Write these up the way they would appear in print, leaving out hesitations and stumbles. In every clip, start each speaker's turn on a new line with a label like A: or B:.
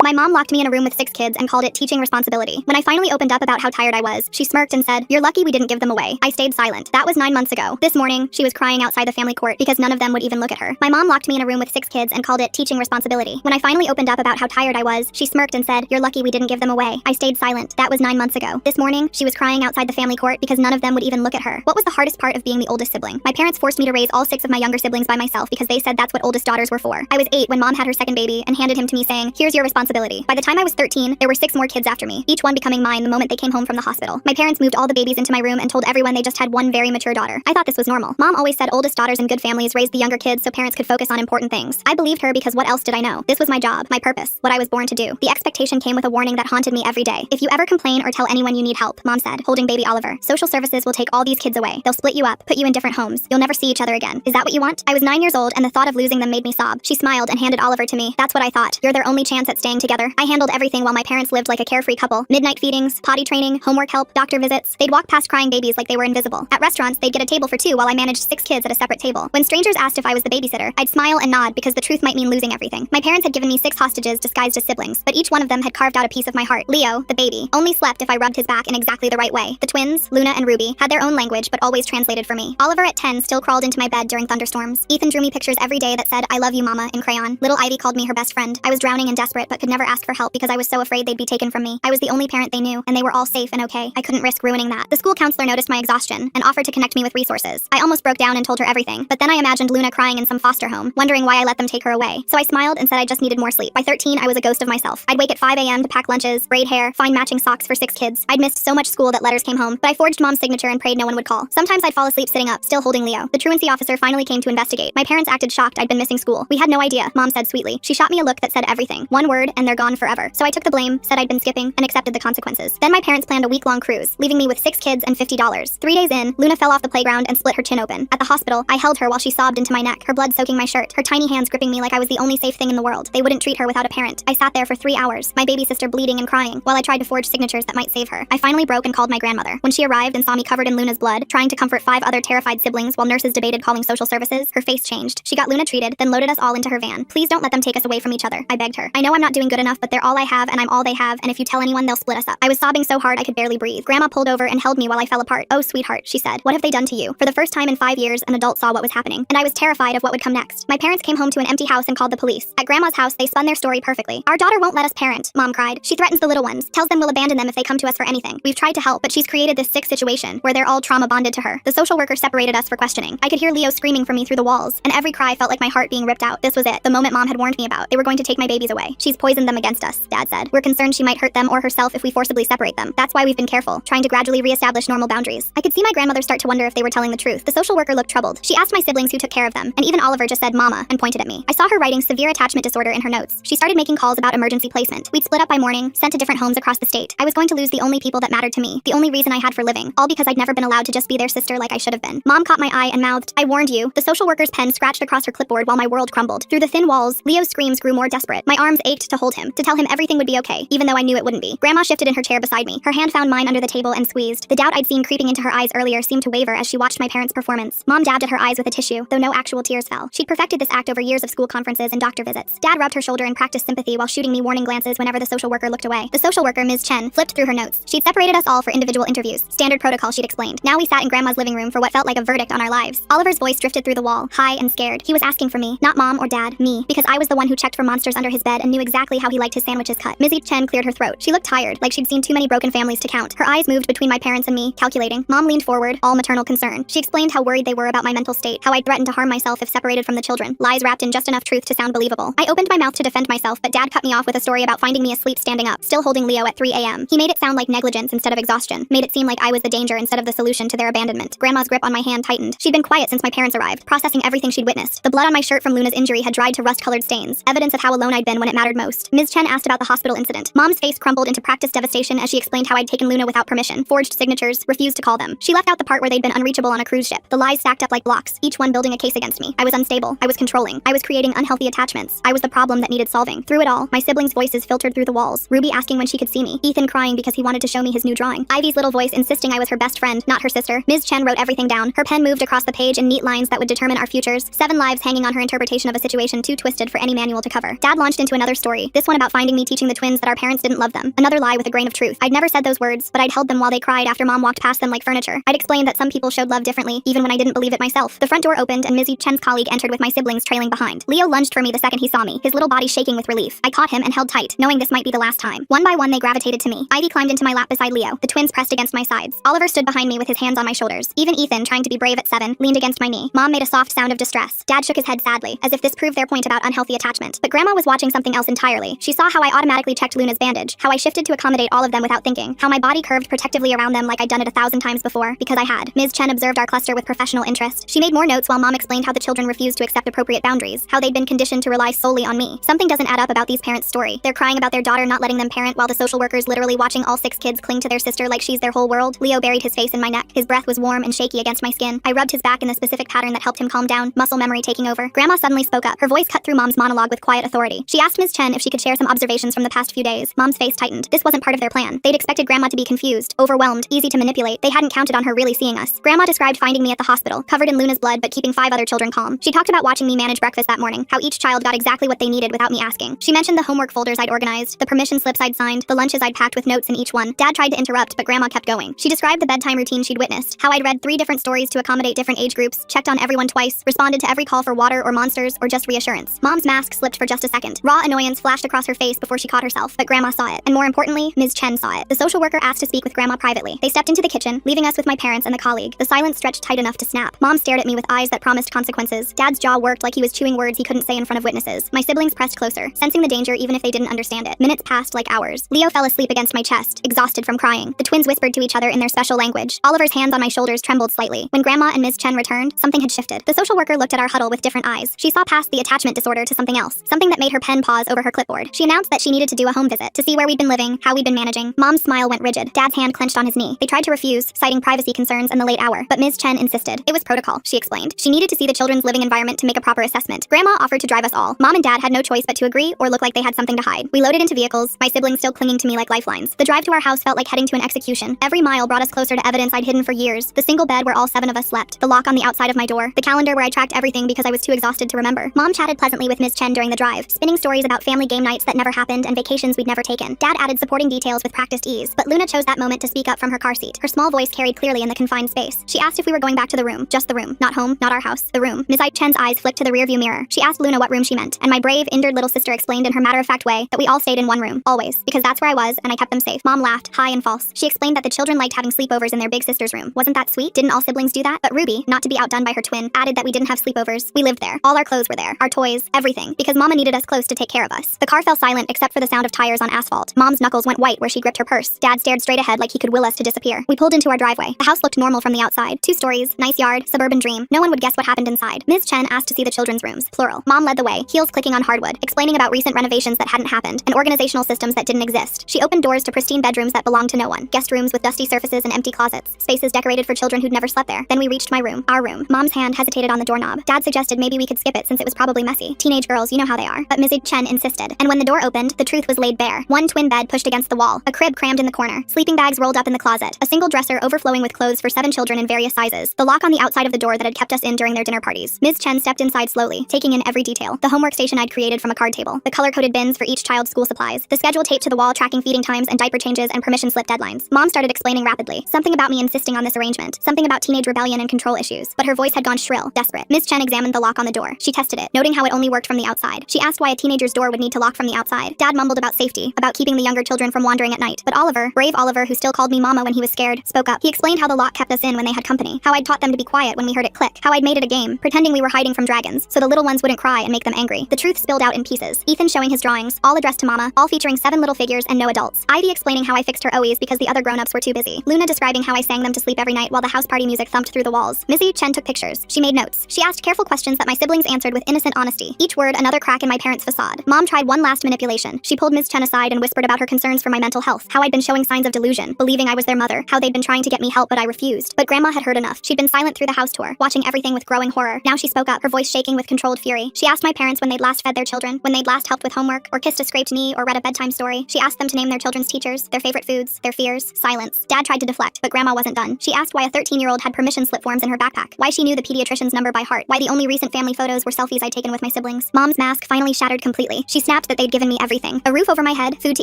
A: My mom locked me in a room with 6 kids and called it teaching responsibility. When I finally opened up about how tired I was, she smirked and said, "You're lucky we didn't give them away." I stayed silent. That was 9 months ago. This morning, she was crying outside the family court because none of them would even look at her. My mom locked me in a room with 6 kids and called it teaching responsibility. When I finally opened up about how tired I was, she smirked and said, "You're lucky we didn't give them away." I stayed silent. That was 9 months ago. This morning, she was crying outside the family court because none of them would even look at her. What was the hardest part of being the oldest sibling? My parents forced me to raise all 6 of my younger siblings by myself because they said that's what oldest daughters were for. I was 8 when mom had her second baby and handed him to me saying, "Here's your responsibility." By the time I was 13, there were 6 more kids after me, each one becoming mine the moment they came home from the hospital. My parents moved all the babies into my room and told everyone they just had one very mature daughter. I thought this was normal. Mom always said oldest daughters in good families raised the younger kids so parents could focus on important things. I believed her because what else did I know? This was my job, my purpose, what I was born to do. The expectation came with a warning that haunted me every day. "If you ever complain or tell anyone you need help," Mom said, holding baby Oliver, "social services will take all these kids away. They'll split you up, put you in different homes. You'll never see each other again. Is that what you want?" I was 9 years old and the thought of losing them made me sob. She smiled and handed Oliver to me. "That's what I thought. You're their only chance at staying together." I handled everything while my parents lived like a carefree couple. Midnight feedings, potty training, homework help, doctor visits. They'd walk past crying babies like they were invisible. At restaurants, they'd get a table for 2 while I managed 6 kids at a separate table. When strangers asked if I was the babysitter, I'd smile and nod because the truth might mean losing everything. My parents had given me 6 hostages disguised as siblings, but each one of them had carved out a piece of my heart. Leo, the baby, only slept if I rubbed his back in exactly the right way. The twins, Luna and Ruby, had their own language but always translated for me. Oliver at 10 still crawled into my bed during thunderstorms. Ethan drew me pictures every day that said, "I love you, Mama," in crayon. Little Ivy called me her best friend. I was drowning and desperate but could never ask for help because I was so afraid they'd be taken from me. I was the only parent they knew, and they were all safe and okay. I couldn't risk ruining that. The school counselor noticed my exhaustion and offered to connect me with resources. I almost broke down and told her everything, but then I imagined Luna crying in some foster home, wondering why I let them take her away. So I smiled and said I just needed more sleep. By 13, I was a ghost of myself. I'd wake at 5 a.m. to pack lunches, braid hair, find matching socks for 6 kids. I'd missed so much school that letters came home, but I forged Mom's signature and prayed no one would call. Sometimes I'd fall asleep sitting up, still holding Leo. The truancy officer finally came to investigate. My parents acted shocked I'd been missing school. "We had no idea," Mom said sweetly. She shot me a look that said everything. One word, and they're gone forever. So I took the blame, said I'd been skipping, and accepted the consequences. Then my parents planned a week-long cruise, leaving me with 6 kids and $50. 3 days in, Luna fell off the playground and split her chin open. At the hospital, I held her while she sobbed into my neck, her blood soaking my shirt, her tiny hands gripping me like I was the only safe thing in the world. They wouldn't treat her without a parent. I sat there for 3 hours, my baby sister bleeding and crying, while I tried to forge signatures that might save her. I finally broke and called my grandmother. When she arrived and saw me covered in Luna's blood, trying to comfort 5 other terrified siblings while nurses debated calling social services, her face changed. She got Luna treated, then loaded us all into her van. "Please don't let them take us away from each other," I begged her. "I know I'm not doing good enough, but they're all I have and I'm all they have, and if you tell anyone, they'll split us up." I was sobbing so hard I could barely breathe. Grandma pulled over and held me while I fell apart. "Oh, sweetheart," she said. "What have they done to you?" For the first time in 5 years, an adult saw what was happening, and I was terrified of what would come next. My parents came home to an empty house and called the police. At Grandma's house, they spun their story perfectly. "Our daughter won't let us parent," Mom cried. "She threatens the little ones, tells them we'll abandon them if they come to us for anything. We've tried to help, but she's created this sick situation where they're all trauma bonded to her." The social worker separated us for questioning. I could hear Leo screaming for me through the walls, and every cry felt like my heart being ripped out. This was it, the moment Mom had warned me about. They were going to take my babies away. "She's poisoned them against us," Dad said. "We're concerned she might hurt them or herself if we forcibly separate them. That's why we've been careful, trying to gradually reestablish normal boundaries." I could see my grandmother start to wonder if they were telling the truth. The social worker looked troubled. She asked my siblings who took care of them, and even Oliver just said "Mama" and pointed at me. I saw her writing severe attachment disorder in her notes. She started making calls about emergency placement. We'd split up by morning, sent to different homes across the state. I was going to lose the only people that mattered to me, the only reason I had for living, all because I'd never been allowed to just be their sister like I should have been. Mom caught my eye and mouthed, "I warned you." The social worker's pen scratched across her clipboard while my world crumbled. Through the thin walls, Leo's screams grew more desperate. My arms ached to hold him, to tell him everything would be okay, even though I knew it wouldn't be. Grandma shifted in her chair beside me. Her hand found mine under the table and squeezed. The doubt I'd seen creeping into her eyes earlier seemed to waver as she watched my parents' performance. Mom dabbed at her eyes with a tissue, though no actual tears fell. She'd perfected this act over years of school conferences and doctor visits. Dad rubbed her shoulder and practiced sympathy while shooting me warning glances whenever the social worker looked away. The social worker, Ms. Chen, flipped through her notes. She'd separated us all for individual interviews. Standard protocol, she'd explained. Now we sat in Grandma's living room for what felt like a verdict on our lives. Oliver's voice drifted through the wall, high and scared. He was asking for me, not Mom or Dad, me, because I was the one who checked for monsters under his bed and knew exactly how he liked his sandwiches cut. Ms. Chen cleared her throat. She looked tired, like she'd seen too many broken families to count. Her eyes moved between my parents and me, calculating. Mom leaned forward, all maternal concern. She explained how worried they were about my mental state, how I'd threatened to harm myself if separated from the children. Lies wrapped in just enough truth to sound believable. I opened my mouth to defend myself, but Dad cut me off with a story about finding me asleep standing up, still holding Leo at 3 a.m. He made it sound like negligence instead of exhaustion, made it seem like I was the danger instead of the solution to their abandonment. Grandma's grip on my hand tightened. She'd been quiet since my parents arrived, processing everything she'd witnessed. The blood on my shirt from Luna's injury had dried to rust-colored stains, evidence of how alone I'd been when it mattered most. Ms. Chen asked about the hospital incident. Mom's face crumpled into practiced devastation as she explained how I'd taken Luna without permission, forged signatures, refused to call them. She left out the part where they'd been unreachable on a cruise ship. The lies stacked up like blocks, each one building a case against me. I was unstable. I was controlling. I was creating unhealthy attachments. I was the problem that needed solving. Through it all, my siblings' voices filtered through the walls. Ruby asking when she could see me. Ethan crying because he wanted to show me his new drawing. Ivy's little voice insisting I was her best friend, not her sister. Ms. Chen wrote everything down. Her pen moved across the page in neat lines that would determine our futures. 7 lives hanging on her interpretation of a situation too twisted for any manual to cover. Dad launched into another story, This one about finding me teaching the twins that our parents didn't love them. Another lie with a grain of truth. I'd never said those words, but I'd held them while they cried after Mom walked past them like furniture. I'd explained that some people showed love differently, even when I didn't believe it myself. The front door opened and Ms. Chen's colleague entered with my siblings trailing behind. Leo lunged for me the second he saw me, his little body shaking with relief. I caught him and held tight, knowing this might be the last time. One by one they gravitated to me. Ivy climbed into my lap beside Leo. The twins pressed against my sides. Oliver stood behind me with his hands on my shoulders. Even Ethan, trying to be brave at 7, leaned against my knee. Mom made a soft sound of distress. Dad shook his head sadly, as if this proved their point about unhealthy attachment. But Grandma was watching something else entirely. She saw how I automatically checked Luna's bandage, how I shifted to accommodate all of them without thinking, how my body curved protectively around them like I'd done it 1,000 times before, because I had. Ms. Chen observed our cluster with professional interest. She made more notes while Mom explained how the children refused to accept appropriate boundaries, how they'd been conditioned to rely solely on me. Something doesn't add up about these parents' story. They're crying about their daughter not letting them parent while the social worker's literally watching all 6 kids cling to their sister like she's their whole world. Leo buried his face in my neck. His breath was warm and shaky against my skin. I rubbed his back in the specific pattern that helped him calm down, muscle memory taking over. Grandma suddenly spoke up. Her voice cut through Mom's monologue with quiet authority. She asked Ms. Chen if she could share some observations from the past few days. Mom's face tightened. This wasn't part of their plan. They'd expected Grandma to be confused, overwhelmed, easy to manipulate. They hadn't counted on her really seeing us. Grandma described finding me at the hospital, covered in Luna's blood but keeping 5 other children calm. She talked about watching me manage breakfast that morning, how each child got exactly what they needed without me asking. She mentioned the homework folders I'd organized, the permission slips I'd signed, the lunches I'd packed with notes in each one. Dad tried to interrupt, but Grandma kept going. She described the bedtime routine she'd witnessed, how I'd read 3 different stories to accommodate different age groups, checked on everyone twice, responded to every call for water or monsters or just reassurance. Mom's mask slipped for just a second. Raw annoyance flashed across her face before she caught herself, but Grandma saw it. And more importantly, Ms. Chen saw it. The social worker asked to speak with Grandma privately. They stepped into the kitchen, leaving us with my parents and the colleague. The silence stretched tight enough to snap. Mom stared at me with eyes that promised consequences. Dad's jaw worked like he was chewing words he couldn't say in front of witnesses. My siblings pressed closer, sensing the danger even if they didn't understand it. Minutes passed like hours. Leo fell asleep against my chest, exhausted from crying. The twins whispered to each other in their special language. Oliver's hands on my shoulders trembled slightly. When Grandma and Ms. Chen returned, something had shifted. The social worker looked at our huddle with different eyes. She saw past the attachment disorder to something else, something that made her pen pause over her clipboard. She announced that she needed to do a home visit to see where we'd been living, how we'd been managing. Mom's smile went rigid. Dad's hand clenched on his knee. They tried to refuse, citing privacy concerns and the late hour, but Ms. Chen insisted. It was protocol, she explained. She needed to see the children's living environment to make a proper assessment. Grandma offered to drive us all. Mom and Dad had no choice but to agree or look like they had something to hide. We loaded into vehicles, my siblings still clinging to me like lifelines. The drive to our house felt like heading to an execution. Every mile brought us closer to evidence I'd hidden for years. The single bed where all 7 of us slept, the lock on the outside of my door, the calendar where I tracked everything because I was too exhausted to remember. Mom chatted pleasantly with Ms. Chen during the drive, spinning stories about family game nights that never happened and vacations we'd never taken. Dad added supporting details with practiced ease, but Luna chose that moment to speak up from her car seat. Her small voice carried clearly in the confined space. She asked if we were going back to the room, just the room, not home, not our house, the room. Ms. Chen's eyes flicked to the rearview mirror. She asked Luna what room she meant, and my brave, injured little sister explained in her matter-of-fact way that we all stayed in one room, always, because that's where I was and I kept them safe. Mom laughed, high and false. She explained that the children liked having sleepovers in their big sister's room. Wasn't that sweet? Didn't all siblings do that? But Ruby, not to be outdone by her twin, added that we didn't have sleepovers. We lived there. All our clothes were there, our toys, everything, because Mama needed us close to take care of us. The car fell silent except for the sound of tires on asphalt. Mom's knuckles went white where she gripped her purse. Dad stared straight ahead like he could will us to disappear. We pulled into our driveway. The house looked normal from the outside. 2 stories, nice yard, suburban dream. No one would guess what happened inside. Ms. Chen asked to see the children's rooms, plural. Mom led the way, heels clicking on hardwood, explaining about recent renovations that hadn't happened and organizational systems that didn't exist. She opened doors to pristine bedrooms that belonged to no one, guest rooms with dusty surfaces and empty closets, spaces decorated for children who'd never slept there. Then we reached my room, our room. Mom's hand hesitated on the doorknob. Dad suggested maybe we could skip it since it was probably messy. Teenage girls, you know how they are. But Ms. Chen insisted. And when the door opened, the truth was laid bare. One twin bed pushed against the wall, a crib crammed in the corner, sleeping bags rolled up in the closet, a single dresser overflowing with clothes for 7 children in various sizes, the lock on the outside of the door that had kept us in during their dinner parties. Ms. Chen stepped inside slowly, taking in every detail. The homework station I'd created from a card table, the color-coded bins for each child's school supplies, the schedule taped to the wall tracking feeding times and diaper changes and permission slip deadlines. Mom started explaining rapidly. Something about me insisting on this arrangement, something about teenage rebellion and control issues, but her voice had gone shrill, desperate. Ms. Chen examined the lock on the door. She tested it, noting how it only worked from the outside. She asked why a teenager's door would need to lock from the outside. Dad mumbled about safety, about keeping the younger children from wandering at night. But Oliver, brave Oliver who still called me Mama when he was scared, spoke up. He explained how the lock kept us in when they had company, how I'd taught them to be quiet when we heard it click, how I'd made it a game, pretending we were hiding from dragons, so the little ones wouldn't cry and make them angry. The truth spilled out in pieces. Ethan showing his drawings, all addressed to Mama, all featuring 7 little figures and no adults. Ivy explaining how I fixed her OEs because the other grown-ups were too busy. Luna describing how I sang them to sleep every night while the house party music thumped through the walls. Missy Chen took pictures. She made notes. She asked careful questions that my siblings answered with innocent honesty. Each word another crack in my parents' facade. Mom tried one last manipulation. She pulled Ms. Chen aside and whispered about her concerns for my mental health, how I'd been showing signs of delusion, believing I was their mother, how they'd been trying to get me help but I refused. But Grandma had heard enough. She'd been silent through the house tour, watching everything with growing horror. Now she spoke up, her voice shaking with controlled fury. She asked my parents when they'd last fed their children, when they'd last helped with homework, or kissed a scraped knee, or read a bedtime story. She asked them to name their children's teachers, their favorite foods, their fears, silence. Dad tried to deflect, but Grandma wasn't done. She asked why a 13-year-old had permission slip forms in her backpack, why she knew the pediatrician's number by heart, why the only recent family photos were selfies I'd taken with my siblings. Mom's mask finally shattered completely. She snapped snapped that they'd given me everything. A roof over my head, food to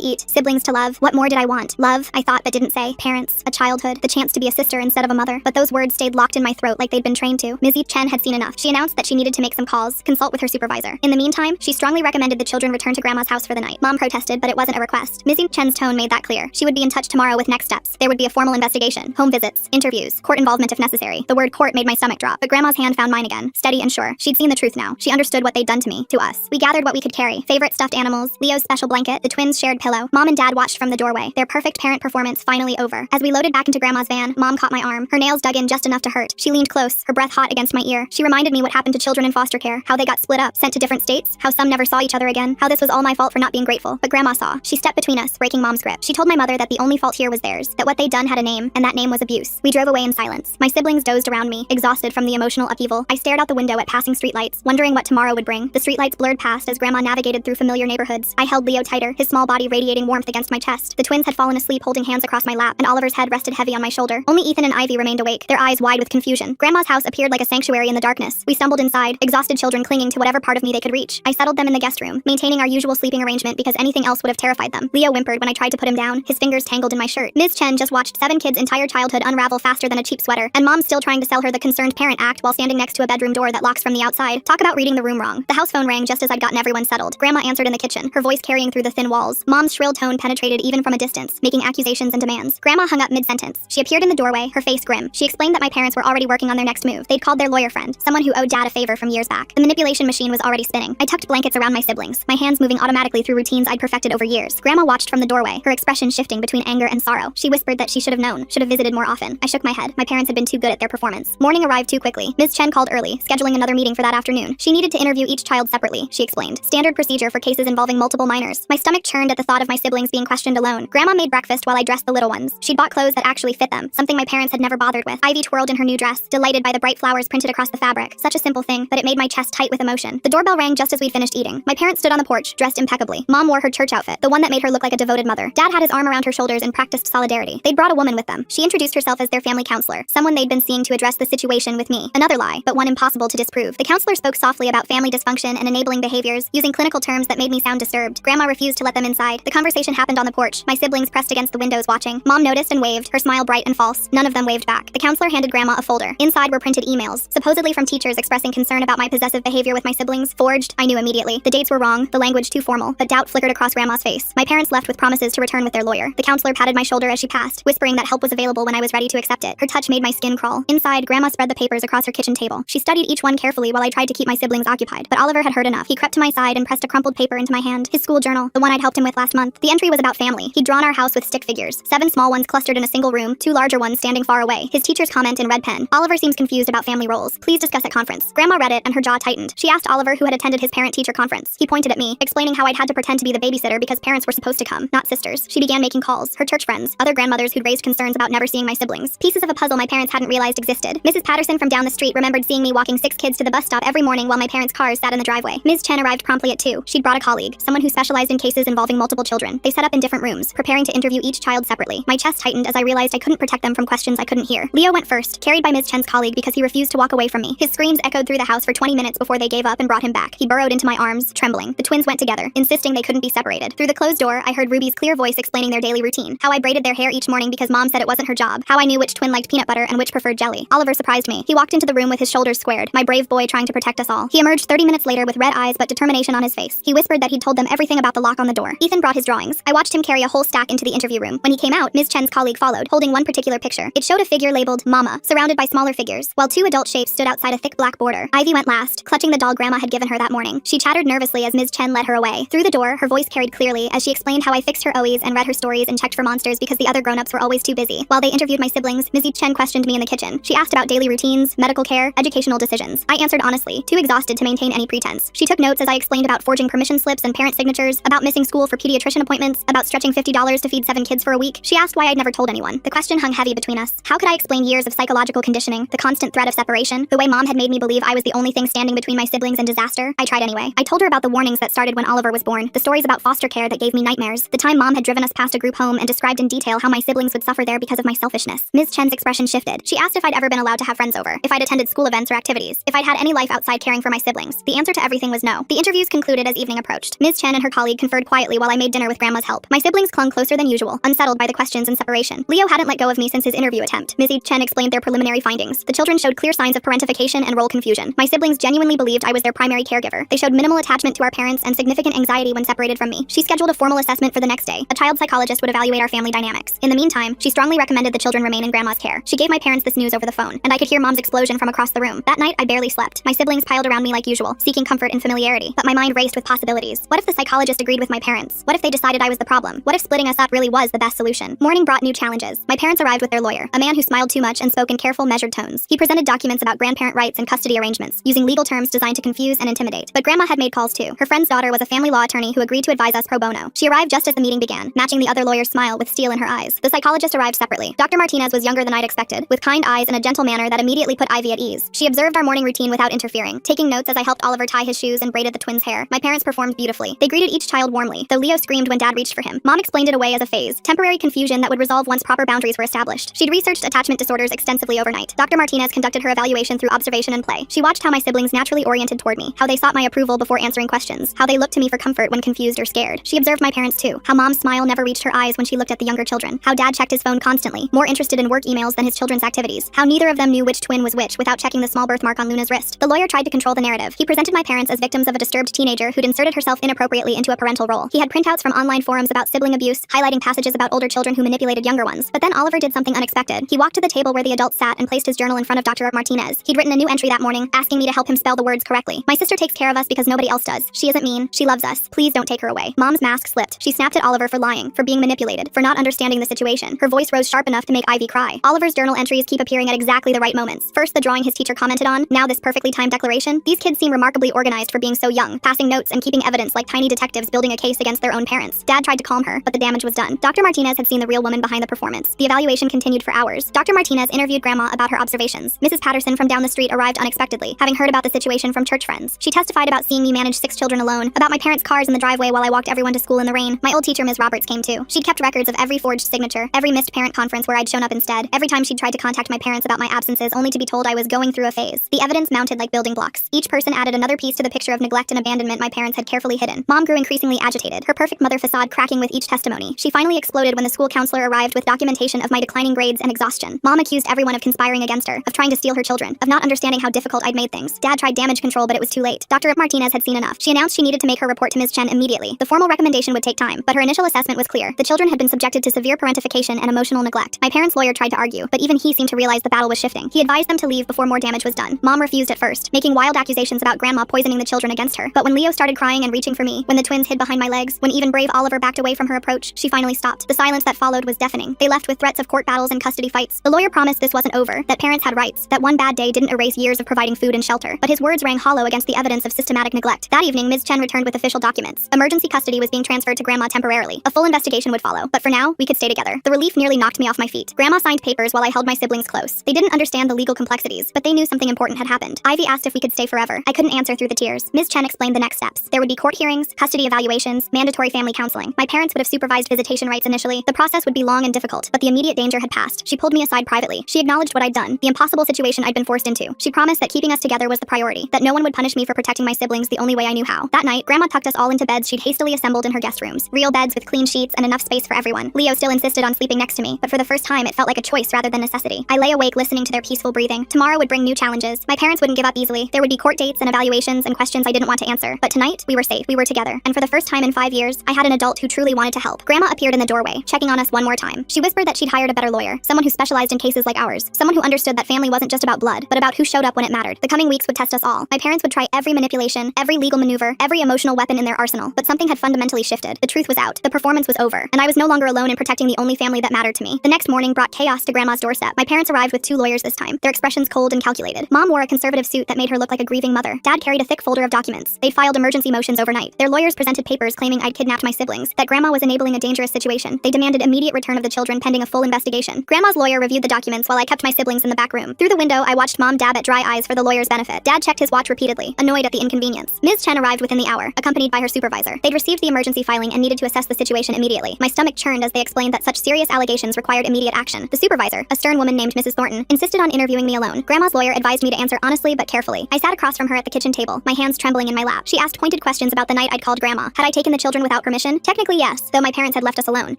A: eat, siblings to love. What more did I want? Love, I thought but didn't say. Parents, a childhood, the chance to be a sister instead of a mother. But those words stayed locked in my throat like they'd been trained to. Ms. Chen had seen enough. She announced that she needed to make some calls, consult with her supervisor. In the meantime, she strongly recommended the children return to Grandma's house for the night. Mom protested, but it wasn't a request. Ms. Chen's tone made that clear. She would be in touch tomorrow with next steps. There would be a formal investigation, home visits, interviews, court involvement if necessary. The word court made my stomach drop, but Grandma's hand found mine again, steady and sure. She'd seen the truth now. She understood what they'd done to me, to us. We gathered what we could carry. Favorite stuffed animals, Leo's special blanket, the twins' shared pillow. Mom and Dad watched from the doorway, their perfect parent performance finally over. As we loaded back into Grandma's van, Mom caught my arm. Her nails dug in just enough to hurt. She leaned close, her breath hot against my ear. She reminded me what happened to children in foster care, how they got split up, sent to different states, how some never saw each other again, how this was all my fault for not being grateful. But Grandma saw. She stepped between us, breaking Mom's grip. She told my mother that the only fault here was theirs, that what they'd done had a name, and that name was abuse. We drove away in silence. My siblings dozed around me, exhausted from the emotional upheaval. I stared out the window at passing streetlights, wondering what tomorrow would bring. The streetlights blurred past as Grandma navigated through familiar neighborhoods. I held Leo tighter, his small body radiating warmth against my chest. The twins had fallen asleep holding hands across my lap, and Oliver's head rested heavy on my shoulder. Only Ethan and Ivy remained awake, their eyes wide with confusion. Grandma's house appeared like a sanctuary in the darkness. We stumbled inside, exhausted children clinging to whatever part of me they could reach. I settled them in the guest room, maintaining our usual sleeping arrangement because anything else would have terrified them. Leo whimpered when I tried to put him down, his fingers tangled in my shirt. Ms. Chen just watched 7 kids' entire childhood unravel faster than a cheap sweater, and Mom's still trying to sell her the concerned parent act while standing next to a bedroom door that locks from the outside. Talk about reading the room wrong. The house phone rang just as I'd gotten everyone settled. Grandma answered in the kitchen, her voice carrying through the thin walls. Mom's shrill tone penetrated even from a distance, making accusations and demands. Grandma hung up mid-sentence. She appeared in the doorway, her face grim. She explained that my parents were already working on their next move. They'd called their lawyer friend, someone who owed Dad a favor from years back. The manipulation machine was already spinning. I tucked blankets around my siblings, my hands moving automatically through routines I'd perfected over years. Grandma watched from the doorway, her expression shifting between anger and sorrow. She whispered that she should have known, should have visited more often. I shook my head. My parents had been too good at their performance. Morning arrived too quickly. Ms. Chen called early, scheduling another meeting for that afternoon. She needed to interview each child separately, she explained. Standard procedure for cases involving multiple minors. My stomach churned at the thought of my siblings being questioned alone. Grandma made breakfast while I dressed the little ones. She'd bought clothes that actually fit them, something my parents had never bothered with. Ivy twirled in her new dress, delighted by the bright flowers printed across the fabric. Such a simple thing, but it made my chest tight with emotion. The doorbell rang just as we'd finished eating. My parents stood on the porch, dressed impeccably. Mom wore her church outfit, the one that made her look like a devoted mother. Dad had his arm around her shoulders and practiced solidarity. They'd brought a woman with them. She introduced herself as their family counselor, someone they'd been seeing to address the situation with me. Another lie, but one impossible to disprove. The counselor spoke softly about family dysfunction and enabling behaviors, using clinical terms that made me sound disturbed. Grandma refused to let them inside. The conversation happened on the porch, my siblings pressed against the windows watching. Mom noticed and waved, her smile bright and false. None of them waved back. The counselor handed Grandma a folder. Inside were printed emails, supposedly from teachers expressing concern about my possessive behavior with my siblings. Forged, I knew immediately. The dates were wrong, the language too formal, but doubt flickered across Grandma's face. My parents left with promises to return with their lawyer. The counselor patted my shoulder as she passed, whispering that help was available when I was ready to accept it. Her touch made my skin crawl. Inside, Grandma spread the papers across her kitchen table. She studied each one carefully while I tried to keep my siblings occupied. But Oliver had heard enough. He crept to my side and pressed a crumpled paper into my hand. His school journal, the one I'd helped him with last month. The entry was about family. He'd drawn our house with stick figures. 7 small ones clustered in a single room, 2 larger ones standing far away. His teacher's comment in red pen. Oliver seems confused about family roles. Please discuss at conference. Grandma read it and her jaw tightened. She asked Oliver who had attended his parent-teacher conference. He pointed at me, explaining how I'd had to pretend to be the babysitter because parents were supposed to come, not sisters. She began making calls. Her church friends, other grandmothers who'd raised concerns about never seeing my siblings. Pieces of a puzzle my parents hadn't realized existed. Mrs. Patterson from down the street remembered seeing me walking 6 kids to the bus stop every morning while my parents' cars sat in the driveway. Ms. Chen arrived promptly at 2. She'd brought a colleague, someone who specialized in cases involving multiple children. They set up in different rooms, preparing to interview each child separately. My chest tightened as I realized I couldn't protect them from questions I couldn't hear. Leo went first, carried by Ms. Chen's colleague because he refused to walk away from me. His screams echoed through the house for 20 minutes before they gave up and brought him back. He burrowed into my arms, trembling. The twins went together, insisting they couldn't be separated. Through the closed door, I heard Ruby's clear voice explaining their daily routine. How I braided their hair each morning because Mom said it wasn't her job. How I knew which twin liked peanut butter and which preferred jelly. Oliver surprised me. He walked into the room with his shoulders squared, my brave boy trying to protect us all. He emerged 30 minutes later with red eyes but determination on his face. He whispered that he'd told them everything about the lock on the door. Ethan brought his drawings. I watched him carry a whole stack into the interview room. When he came out, Ms. Chen's colleague followed, holding one particular picture. It showed a figure labeled Mama, surrounded by smaller figures, while 2 adult shapes stood outside a thick black border. Ivy went last, clutching the doll Grandma had given her that morning. She chattered nervously as Ms. Chen led her away. Through the door, her voice carried clearly as she explained how I fixed her OEs and read her stories and checked for monsters because the other grown-ups were always too busy. While they interviewed my siblings, Ms. Chen questioned me in the kitchen. She asked about daily routines, medical care, educational decisions. I answered honestly, too exhausted to maintain any pretense. She took notes as I explained about forging permission slips and parent signatures, about missing school for pediatrician appointments, about stretching $50 to feed 7 kids for a week. She asked why I'd never told anyone. The question hung heavy between us. How could I explain years of psychological conditioning, the constant threat of separation, the way Mom had made me believe I was the only thing standing between my siblings and disaster? I tried anyway. I told her about the warnings that started when Oliver was born, the stories about foster care that gave me nightmares, the time Mom had driven us past a group home and described in detail how my siblings would suffer there because of my selfishness. Ms. Chen's expression shifted. She asked if I'd ever been allowed to have friends over, if I'd attended school events or activities, if I'd had any life outside caring for my siblings. The answer to everything was no. The interviews concluded as evening approached. Ms. Chen and her colleague conferred quietly while I made dinner with Grandma's help. My siblings clung closer than usual, unsettled by the questions and separation. Leo hadn't let go of me since his interview attempt. Ms. Chen explained their preliminary findings. The children showed clear signs of parentification and role confusion. My siblings genuinely believed I was their primary caregiver. They showed minimal attachment to our parents and significant anxiety when separated from me. She scheduled a formal assessment for the next day. A child psychologist would evaluate our family dynamics. In the meantime, she strongly recommended the children remain in Grandma's care. She gave my parents this news over the phone, and I could hear Mom's explosion from across the room. That night, I barely slept. My siblings piled around me like usual, seeking comfort and familiarity, but my mind raced with possibilities. What if the psychologist agreed with my parents? What if they decided I was the problem? What if splitting us up really was the best solution? Morning brought new challenges. My parents arrived with their lawyer, a man who smiled too much and spoke in careful, measured tones. He presented documents about grandparent rights and custody arrangements, using legal terms designed to confuse and intimidate. But Grandma had made calls too. Her friend's daughter was a family law attorney who agreed to advise us pro bono. She arrived just as the meeting began, matching the other lawyer's smile with steel in her eyes. The psychologist arrived separately. Dr. Martinez was younger than I'd expected, with kind eyes and a gentle manner that immediately put Ivy at ease. She observed our morning routine without interfering, taking notes as I helped Oliver tie his shoes and braided the twins' hair. My parents performed beautifully. They greeted each child warmly, though Leo screamed when Dad reached for him. Mom explained it away as a phase, temporary confusion that would resolve once proper boundaries were established. She'd researched attachment disorders extensively overnight. Dr. Martinez conducted her evaluation through observation and play. She watched how my siblings naturally oriented toward me, how they sought my approval before answering questions, how they looked to me for comfort when confused or scared. She observed my parents too, how Mom's smile never reached her eyes when she looked at the younger children, how Dad checked his phone constantly, more interested in work emails than his children's activities, how neither of them knew which twin was which without checking the small birthmark on Luna's wrist. The lawyer tried to control the narrative. He presented my parents as victims of a disturbed teenager who'd inserted herself inappropriately into a parental role. He had printouts from online forums about sibling abuse, highlighting passages about older children who manipulated younger ones. But then Oliver did something unexpected. He walked to the table where the adults sat and placed his journal in front of Dr. Martinez. He'd written a new entry that morning, asking me to help him spell the words correctly. My sister takes care of us because nobody else does. She isn't mean. She loves us. Please don't take her away. Mom's mask slipped. She snapped at Oliver for lying, for being manipulated, for not understanding the situation. Her voice rose sharp enough to make Ivy cry. Oliver's journal entries keep appearing at exactly the right moments. First the drawing his teacher commented on, now this perfectly timed declaration. These kids seem remarkably organized for being so young, passing notes and keeping evidence like tiny detectives building a case against their own parents. Dad tried to calm her, but the damage was done. Dr. Martinez had seen the real woman behind the performance. The evaluation continued for hours. Dr. Martinez interviewed Grandma about her observations. Mrs. Patterson from down the street arrived unexpectedly, having heard about the situation from church friends. She testified about seeing me manage 6 children alone, about my parents' cars in the driveway while I walked everyone to school in the rain. My old teacher, Ms. Roberts, came too. She'd kept records of every forged signature, every missed parent conference where I'd shown up instead, every time she'd tried to contact my parents about my absences only to be told I was going through a phase. The evidence mounted like building blocks. Each person added another piece to the picture of neglect and abandonment my parents had carefully hidden. Mom grew increasingly agitated, her perfect mother facade cracking with each testimony. She finally exploded when the school counselor arrived with documentation of my declining grades and exhaustion. Mom accused everyone of conspiring against her, of trying to steal her children, of not understanding how difficult I'd made things. Dad tried damage control, but it was too late. Dr. Martinez had seen enough. She announced she needed to make her report to Ms. Chen immediately. The formal recommendation would take time, but her initial assessment was clear. The children had been subjected to severe parentification and emotional neglect. My parents' lawyer tried to argue, but even he seemed to realize the battle was shifting. He advised them to leave before more damage was done. Mom refused at first, making wild accusations about Grandma poisoning the children against her. But when Leo started crying and reaching for me, when the twins hid behind my legs, when even brave Oliver backed away from her approach, she finally stopped. The silence that followed was deafening. They left with threats of court battles and custody fights. The lawyer promised this wasn't over, that parents had rights, that one bad day didn't erase years of providing food and shelter. But his words rang hollow against the evidence of systematic neglect. That evening, Ms. Chen returned with official documents. Emergency custody was being transferred to Grandma temporarily. A full investigation would follow, but for now, we could stay together. The relief nearly knocked me off my feet. Grandma signed papers while I held my siblings close. They didn't understand the legal complexities, but they knew something important had happened. Ivy asked if we could stay forever. I couldn't answer through the tears. Ms. Chen explained the next steps. There would be court hearings, custody evaluations, mandatory family counseling. My parents would have supervised visitation rights initially. The process would be long and difficult, but the immediate danger had passed. She pulled me aside privately. She acknowledged what I'd done, the impossible situation I'd been forced into. She promised that keeping us together was the priority, that no one would punish me for protecting my siblings the only way I knew how. That night, Grandma tucked us all into beds she'd hastily assembled in her guest rooms. Real beds with clean sheets and enough space for everyone. Leo still insisted on sleeping next to me, but for the first time it felt like a choice rather than necessity. I lay awake listening to their peaceful breathing. Tomorrow would bring new challenges. My parents wouldn't give up easily. There would be court dates and evaluations and questions I didn't want to answer. But tonight, we were safe. We were together. And for the first time in 5 years, I had an adult who truly wanted to help. Grandma appeared in the doorway, checking on us one more time. She whispered that she'd hired a better lawyer, someone who specialized in cases like ours, someone who understood that family wasn't just about blood, but about who showed up when it mattered. The coming weeks would test us all. My parents would try every manipulation, every legal maneuver, every emotional weapon in their arsenal, but something had fundamentally shifted. The truth was out. The performance was over, and I was no longer alone in protecting the only family that mattered to me. The next morning brought chaos to Grandma's doorstep. My parents arrived with 2 lawyers this time, their expressions cold and calculated. Mom wore a conservative suit that made her look like a grieving mother. Dad carried a thick folder of documents. They'd filed emergency motions overnight. Their lawyers presented papers claiming I'd kidnapped my siblings, that Grandma was enabling a dangerous situation. They demanded immediate return of the children pending a full investigation. Grandma's lawyer reviewed the documents while I kept my siblings in the back room. Through the window, I watched Mom dab at dry eyes for the lawyer's benefit. Dad checked his watch repeatedly, annoyed at the inconvenience. Ms. Chen arrived within the hour, accompanied by her supervisor. They'd received the emergency filing and needed to assess the situation immediately. My stomach churned as they explained that such serious allegations required immediate action. The supervisor, a stern woman named Mrs. Thornton, insisted on interviewing me alone. Grandma's lawyer advised me to answer honestly but carefully. I sat across from her at the kitchen table, my hands trembling in my lap. She asked pointed questions questions about the night I'd called Grandma. Had I taken the children without permission? Technically yes, though my parents had left us alone.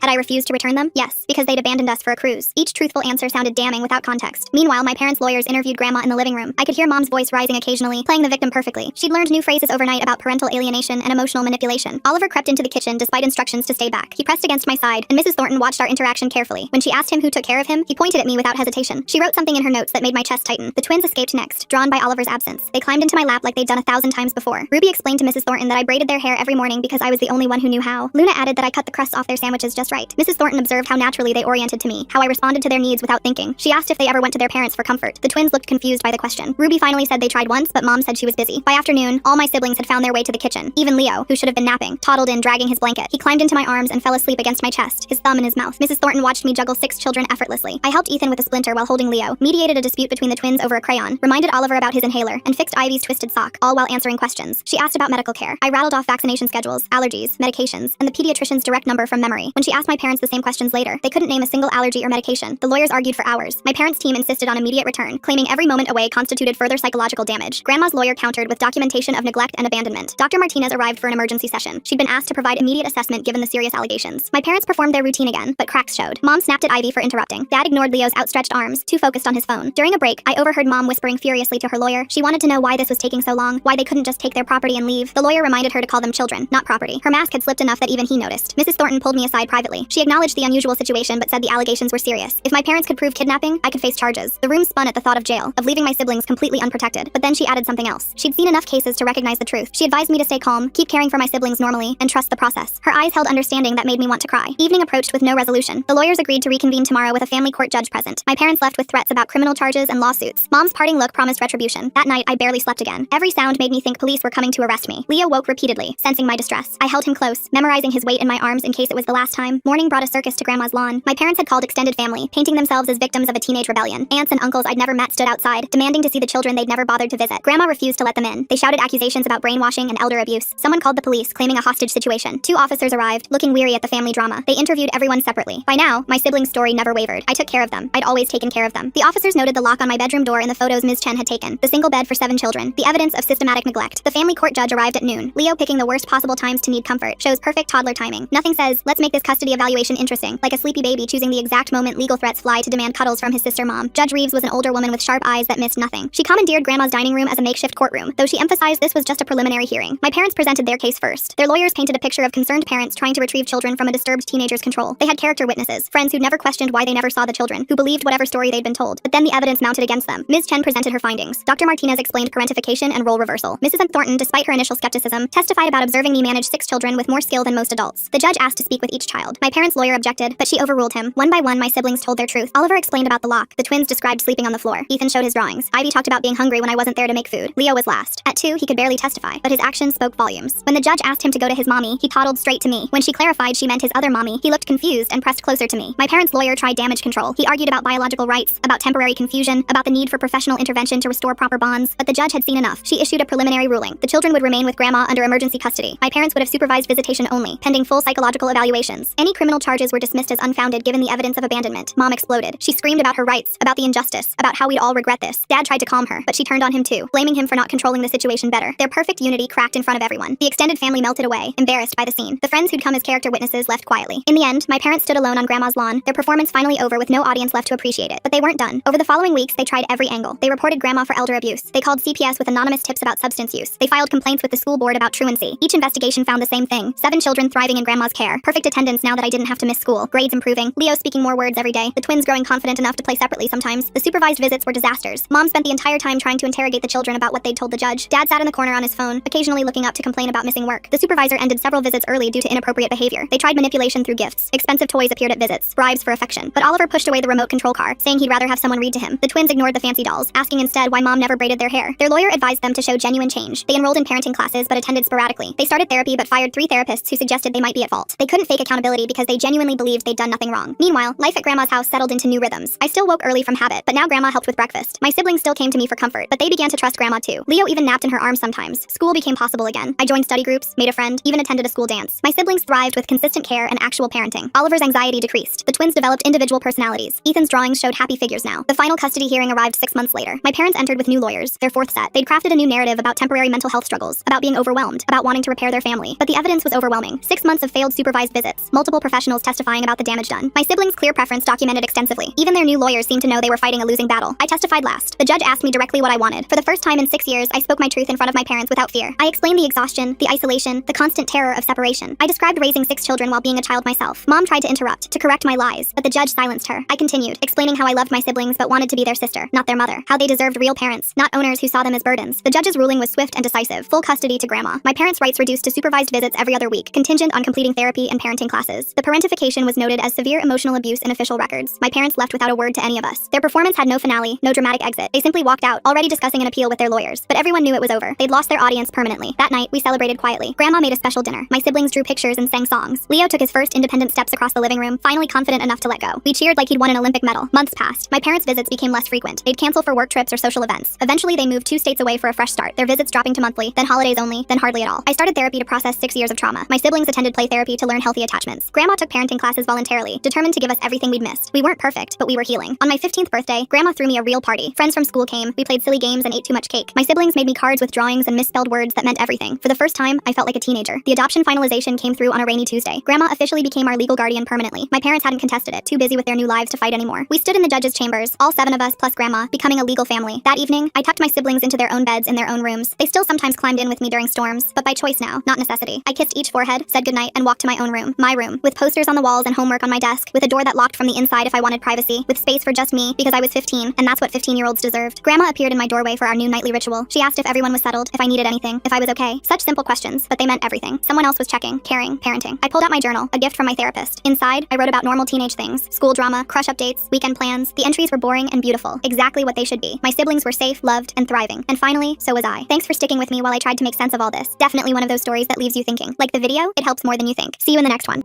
A: Had I refused to return them? Yes, because they'd abandoned us for a cruise. Each truthful answer sounded damning without context. Meanwhile, my parents' lawyers interviewed Grandma in the living room. I could hear Mom's voice rising occasionally, playing the victim perfectly. She'd learned new phrases overnight about parental alienation and emotional manipulation. Oliver crept into the kitchen despite instructions to stay back. He pressed against my side, and Mrs. Thornton watched our interaction carefully. When she asked him who took care of him, he pointed at me without hesitation. She wrote something in her notes that made my chest tighten. The twins escaped next, drawn by Oliver's absence. They climbed into my lap like they'd done 1,000 times before. Ruby explained to Mrs. Thornton that I braided their hair every morning because I was the only one who knew how. Luna added that I cut the crusts off their sandwiches just right. Mrs. Thornton observed how naturally they oriented to me, how I responded to their needs without thinking. She asked if they ever went to their parents for comfort. The twins looked confused by the question. Ruby finally said they tried once, but Mom said she was busy. By afternoon, all my siblings had found their way to the kitchen. Even Leo, who should have been napping, toddled in dragging his blanket. He climbed into my arms and fell asleep against my chest, his thumb in his mouth. Mrs. Thornton watched me juggle 6 children effortlessly. I helped Ethan with a splinter while holding Leo, mediated a dispute between the twins over a crayon, reminded Oliver about his inhaler, and fixed Ivy's twisted sock, all while answering questions. She asked about medical care. I rattled off vaccination schedules, allergies, medications, and the pediatrician's direct number from memory. When she asked my parents the same questions later, they couldn't name a single allergy or medication. The lawyers argued for hours. My parents' team insisted on immediate return, claiming every moment away constituted further psychological damage. Grandma's lawyer countered with documentation of neglect and abandonment. Dr. Martinez arrived for an emergency session. She'd been asked to provide immediate assessment given the serious allegations. My parents performed their routine again, but cracks showed. Mom snapped at Ivy for interrupting. Dad ignored Leo's outstretched arms, too focused on his phone. During a break, I overheard Mom whispering furiously to her lawyer. She wanted to know why this was taking so long, why they couldn't just take their property and leave. The lawyer reminded her to call them children, not property. Her mask had slipped enough that even he noticed. Mrs. Thornton pulled me aside privately. She acknowledged the unusual situation but said the allegations were serious. If my parents could prove kidnapping, I could face charges. The room spun at the thought of jail, of leaving my siblings completely unprotected. But then she added something else. She'd seen enough cases to recognize the truth. She advised me to stay calm, keep caring for my siblings normally, and trust the process. Her eyes held understanding that made me want to cry. Evening approached with no resolution. The lawyers agreed to reconvene tomorrow with a family court judge present. My parents left with threats about criminal charges and lawsuits. Mom's parting look promised retribution. That night, I barely slept again. Every sound made me think police were coming to arrest me. Leo woke repeatedly, sensing my distress. I held him close, memorizing his weight in my arms in case it was the last time. Morning brought a circus to Grandma's lawn. My parents had called extended family, painting themselves as victims of a teenage rebellion. Aunts and uncles I'd never met stood outside, demanding to see the children they'd never bothered to visit. Grandma refused to let them in. They shouted accusations about brainwashing and elder abuse. Someone called the police, claiming a hostage situation. 2 officers arrived, looking weary at the family drama. They interviewed everyone separately. By now, my siblings' story never wavered. I took care of them. I'd always taken care of them. The officers noted the lock on my bedroom door in the photos Ms. Chen had taken, the single bed for 7 children, the evidence of systematic neglect. The family court judge arrived at noon. Leo picking the worst possible times to need comfort shows perfect toddler timing. Nothing says, let's make this custody evaluation interesting, like a sleepy baby choosing the exact moment legal threats fly to demand cuddles from his sister mom. Judge Reeves was an older woman with sharp eyes that missed nothing. She commandeered Grandma's dining room as a makeshift courtroom, though she emphasized this was just a preliminary hearing. My parents presented their case first. Their lawyers painted a picture of concerned parents trying to retrieve children from a disturbed teenager's control. They had character witnesses, friends who'd never questioned why they never saw the children, who believed whatever story they'd been told. But then the evidence mounted against them. Ms. Chen presented her findings. Dr. Martinez explained parentification and role reversal. Mrs. Thornton, despite her initial skepticism, testified about observing me manage 6 children with more skill than most adults. The judge asked to speak with each child. My parents' lawyer objected, but she overruled him. One by one, my siblings told their truth. Oliver explained about the lock. The twins described sleeping on the floor. Ethan showed his drawings. Ivy talked about being hungry when I wasn't there to make food. Leo was last. At 2, he could barely testify, but his actions spoke volumes. When the judge asked him to go to his mommy, he toddled straight to me. When she clarified she meant his other mommy, he looked confused and pressed closer to me. My parents' lawyer tried damage control. He argued about biological rights, about temporary confusion, about the need for professional intervention to restore proper bonds, but the judge had seen enough. She issued a preliminary ruling. The children would remain with Grandma under emergency custody. My parents would have supervised visitation only, pending full psychological evaluations. Any criminal charges were dismissed as unfounded given the evidence of abandonment. Mom exploded. She screamed about her rights, about the injustice, about how we'd all regret this. Dad tried to calm her, but she turned on him too, blaming him for not controlling the situation better. Their perfect unity cracked in front of everyone. The extended family melted away, embarrassed by the scene. The friends who'd come as character witnesses left quietly. In the end, my parents stood alone on Grandma's lawn, their performance finally over with no audience left to appreciate it. But they weren't done. Over the following weeks, they tried every angle. They reported Grandma for elder abuse. They called CPS with anonymous tips about substance use. They filed complaints with the school board about truancy. Each investigation found the same thing. 7 children thriving in Grandma's care. Perfect attendance now that I didn't have to miss school. Grades improving. Leo speaking more words every day. The twins growing confident enough to play separately sometimes. The supervised visits were disasters. Mom spent the entire time trying to interrogate the children about what they'd told the judge. Dad sat in the corner on his phone, occasionally looking up to complain about missing work. The supervisor ended several visits early due to inappropriate behavior. They tried manipulation through gifts. Expensive toys appeared at visits. Bribes for affection. But Oliver pushed away the remote control car, saying he'd rather have someone read to him. The twins ignored the fancy dolls, asking instead why Mom never braided their hair. Their lawyer advised them to show genuine change. They enrolled in parenting classes but attended sporadically. They started therapy but fired 3 therapists who suggested they might be at fault. They couldn't fake accountability because they genuinely believed they'd done nothing wrong. Meanwhile, life at Grandma's house settled into new rhythms. I still woke early from habit, but now Grandma helped with breakfast. My siblings still came to me for comfort, but they began to trust Grandma too. Leo even napped in her arms sometimes. School became possible again. I joined study groups, made a friend, even attended a school dance. My siblings thrived with consistent care and actual parenting. Oliver's anxiety decreased. The twins developed individual personalities. Ethan's drawings showed happy figures now. The final custody hearing arrived 6 months later. My parents entered with new lawyers, their 4th set. They'd crafted a new narrative about temporary mental health struggles, about being overwhelmed about wanting to repair their family, but the evidence was overwhelming. 6 months of failed supervised visits, multiple professionals testifying about the damage done. My siblings' clear preference documented extensively. Even their new lawyers seemed to know they were fighting a losing battle. I testified last. The judge asked me directly what I wanted. For the first time in 6 years, I spoke my truth in front of my parents without fear. I explained the exhaustion, the isolation, the constant terror of separation. I described raising 6 children while being a child myself. Mom tried to interrupt, to correct my lies, but the judge silenced her. I continued, explaining how I loved my siblings but wanted to be their sister, not their mother. How they deserved real parents, not owners who saw them as burdens. The judge's ruling was swift and decisive. Full custody to grandma. My parents' rights reduced to supervised visits every other week, contingent on completing therapy and parenting classes. The parentification was noted as severe emotional abuse in official records. My parents left without a word to any of us. Their performance had no finale, no dramatic exit. They simply walked out, already discussing an appeal with their lawyers. But everyone knew it was over. They'd lost their audience permanently. That night, we celebrated quietly. Grandma made a special dinner. My siblings drew pictures and sang songs. Leo took his first independent steps across the living room, finally confident enough to let go. We cheered like he'd won an Olympic medal. Months passed. My parents' visits became less frequent. They'd cancel for work trips or social events. Eventually, they moved 2 states away for a fresh start, their visits dropping to monthly, then holidays only, then hardly at all. I started therapy to process 6 years of trauma. My siblings attended play therapy to learn healthy attachments. Grandma took parenting classes voluntarily, determined to give us everything we'd missed. We weren't perfect, but we were healing. On my 15th birthday, Grandma threw me a real party. Friends from school came, we played silly games and ate too much cake. My siblings made me cards with drawings and misspelled words that meant everything. For the first time, I felt like a teenager. The adoption finalization came through on a rainy Tuesday. Grandma officially became our legal guardian permanently. My parents hadn't contested it, too busy with their new lives to fight anymore. We stood in the judge's chambers, all 7 of us plus Grandma, becoming a legal family. That evening, I tucked my siblings into their own beds in their own rooms. They still sometimes climbed in with me during storms, but by choice now, not necessity. I kissed each forehead, said goodnight, and walked to my own room. My room, with posters on the walls and homework on my desk, with a door that locked from the inside if I wanted privacy, with space for just me, because I was 15, and that's what 15-year-olds deserved. Grandma appeared in my doorway for our new nightly ritual. She asked if everyone was settled, if I needed anything, if I was okay. Such simple questions, but they meant everything. Someone else was checking, caring, parenting. I pulled out my journal, a gift from my therapist. Inside, I wrote about normal teenage things, school drama, crush updates, weekend plans. The entries were boring and beautiful, exactly what they should be. My siblings were safe, loved, and thriving. And finally, so was I. Thanks for sticking with me while I tried to make sense of all this. Definitely one of those stories that leaves you thinking. Like the video? It helps more than you think. See you in the next one.